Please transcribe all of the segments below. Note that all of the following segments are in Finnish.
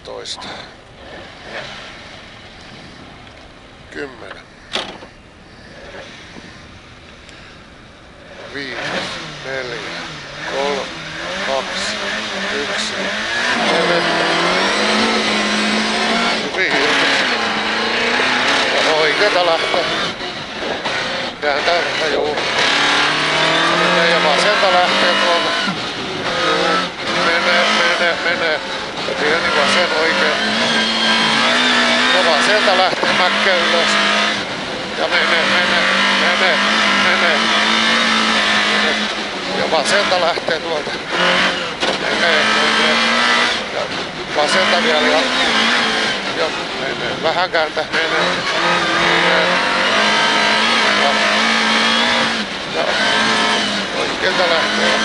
12. 10. 5, 4, 3, 2, 1. 4. Oikeeta lähtee. Kääntää vähän, juu. Ja vasenta lähtee tuolta. Juu. Menee. Pieni vasen oikein. Ja vasenta lähtee mäkkä ylös. Ja menee. Ja vasenta lähtee tuolta. Menee. Ja vasenta vielä jatkuu. Ja menee. Vähän kääntää. Menee. Ja oikealta lähtee.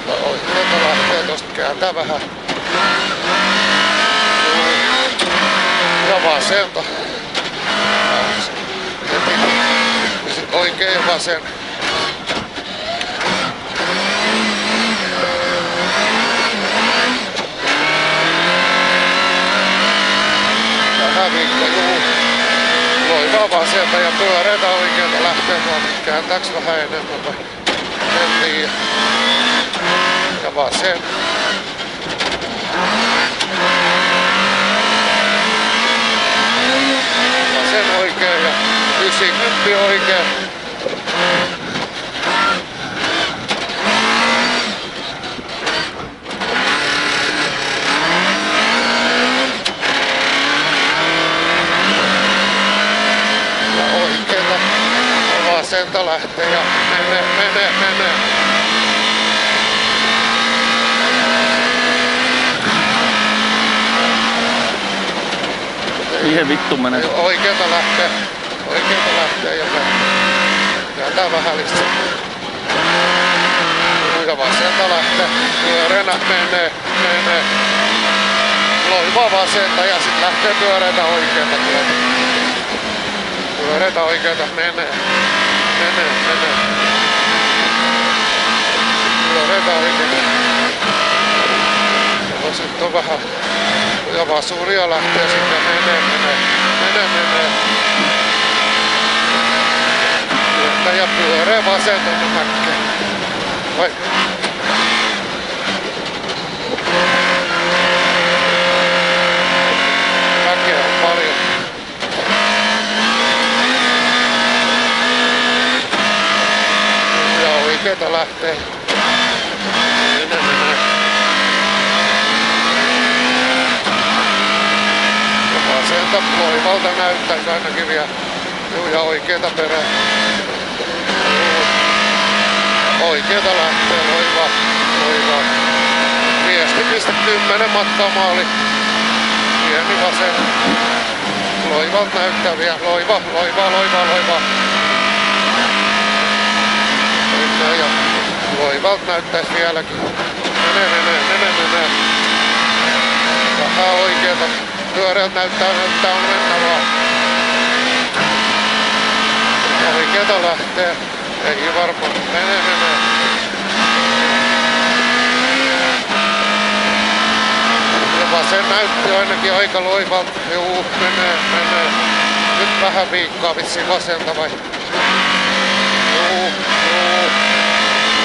Ja oikealta lähtee. Tosta kääntää vähän. Ja vasenta. Oikein vasen. Vähän viikko, juu. Loivaa vasenta ja pyöreitä oikealta lähtee tuolta. Kääntääks vähän enemmän vai? En tiedä. Ja vasen. Vasen oikein ja 90 oikein. Vasenta lähtee ja menee. Siihen vittu menee. Oikealta lähtee ja kääntää vähän lisää. Ja vasenta lähtee. Pyöreänä menee. Loivaa vasenta ja sit lähtee pyöreitä oikealta tuolta. Pyöreitä oikealta menee. Pyöreitä oikealta. Ja sit on vähän. Ja vasuria lähtee sitten menee. Ja pyöreä vasenta mäkkä. Vai. Mäkeä on paljon. Ja oikeeta lähtee. Menee. Vasenta loivalta näyttäisi ainakin vielä. Juu, ja oikeeta perään. Oikeeta lähtee, loivaa. Viestipiste 10 matkaa maali. Pieni vasen. Loivalta näyttää vielä. Loivaa. Ja loivalta näyttäisi vieläkin. Menee. Vähän oikeeta. Pyöreältä näyttää on mennä vaan. Oikeeta lähtee. Ei varmaan. Menee. Ja vasen näytti ainakin aika loivalta. Juu, menee. Nyt vähän viikkaa vissiin vasenta vai? Juu.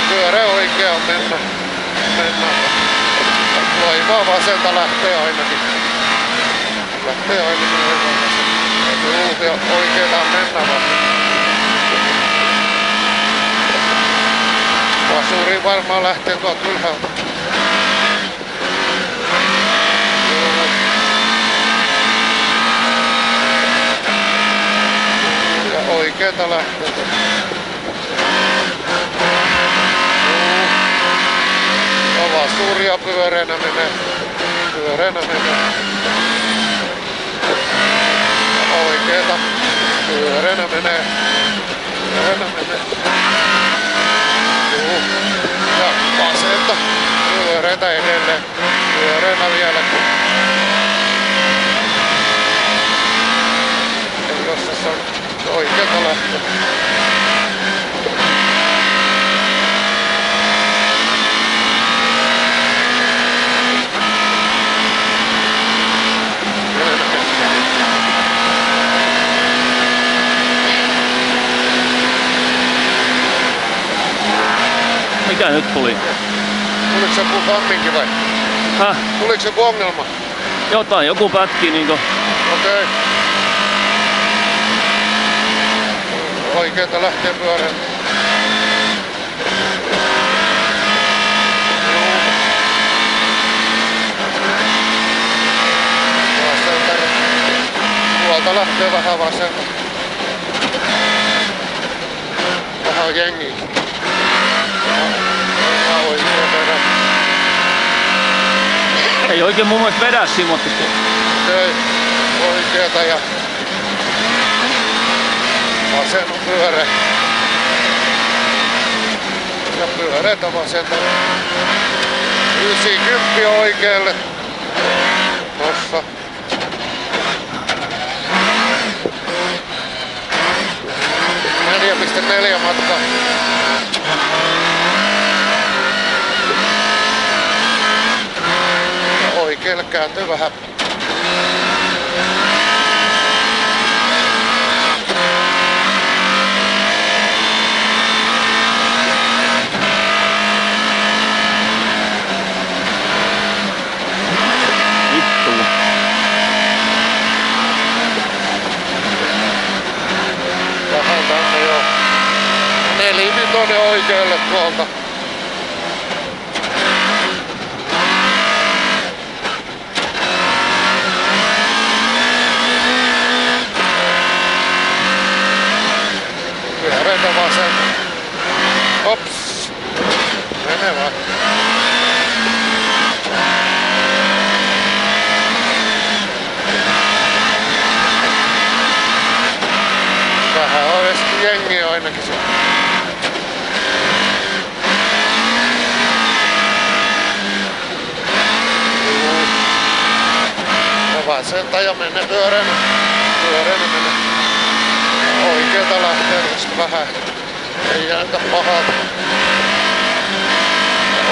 Pyöreä oikea mennä. Loivaa vasenta lähtee ainakin. Loivaa vasenta. Juu, ja oikeeta mennä vaan. Vasuri varmaan lähtee tuolta ylhäältä. Ja oikeeta lähtee. Ja vasuria pyöreänä menee. Ja oikeeta pyöreänä menee. Ja vasenta pyöreitä edelleen. Pyöreänä vieläkin. Eli jos tässä on oikealta lähtö. Mikä nyt tuli? Tuliko se joku kamminki vai? Häh? Tuliko joku ongelma? Jotain, joku pätki niinku. Okei. Oikeeta lähtee pyörään. Tuolta lähtee vähän vasemmalta. Vähän jengiä. Ei oikein mun mielestä vedä Simottis. Okei. Oikeeta ja vasen on pyöreä. Ja pyöreätä vasenta. 90 oikealle. Tossa. .4 matka. Oikealle kääntyy vähän. Vittu. Vähän tänne jo. 4 oikealle tuolta. Pyöreitä vasen. Ops. Mene vaan. Vähän on jengiä ainakin se. Vasenta ja menne pyöreänä. Pyöreänä menne. Oikeeta lähtee tästä vähän. Ei jääntä pahalta.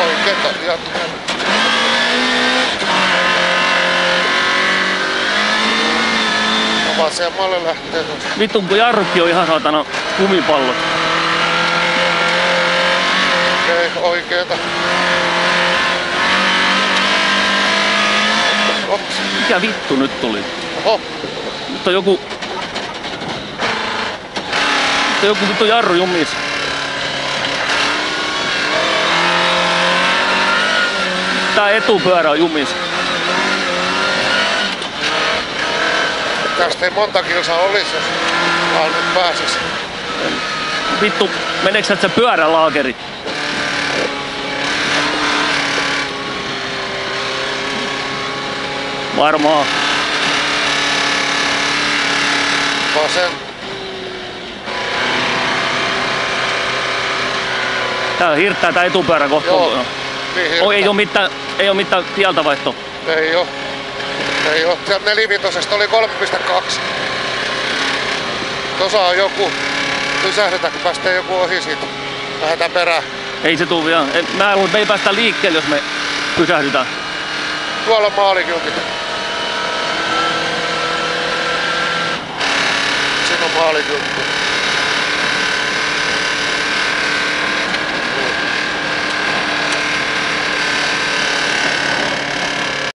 Oikeeta jatkaa. Vasemmalle lähtee tuosta. Vittu kun jarrutkin on ihan saatana kumipallot. Okei, oikeeta. Ops. Mikä vittu nyt tuli? Oho. Nyt on joku... Nyt on joku vittu jarru jumis. Tää etupyörä on jumis. Tästä ei monta kilsaa olisi, jos vaan nyt pääsis. Vittu, meneekö se pyörälaakeri? Varmaan. Vasen. Tää hirttää tää etupyörä kohta. Joo. Niin Ei oo mitään tieltä vaihtoa. Ei oo. Ei oo. Sieltä 4-5 oli 3,2. Tuossa on joku. Pysähdytään, kun päästään joku ohi siitä. Lähdetään perään. Ei se tuu vielä. Mä luulen, että me ei päästä liikkeelle, jos me pysähdytään. Tuolla on maalikylki. Siinä on maalikylki.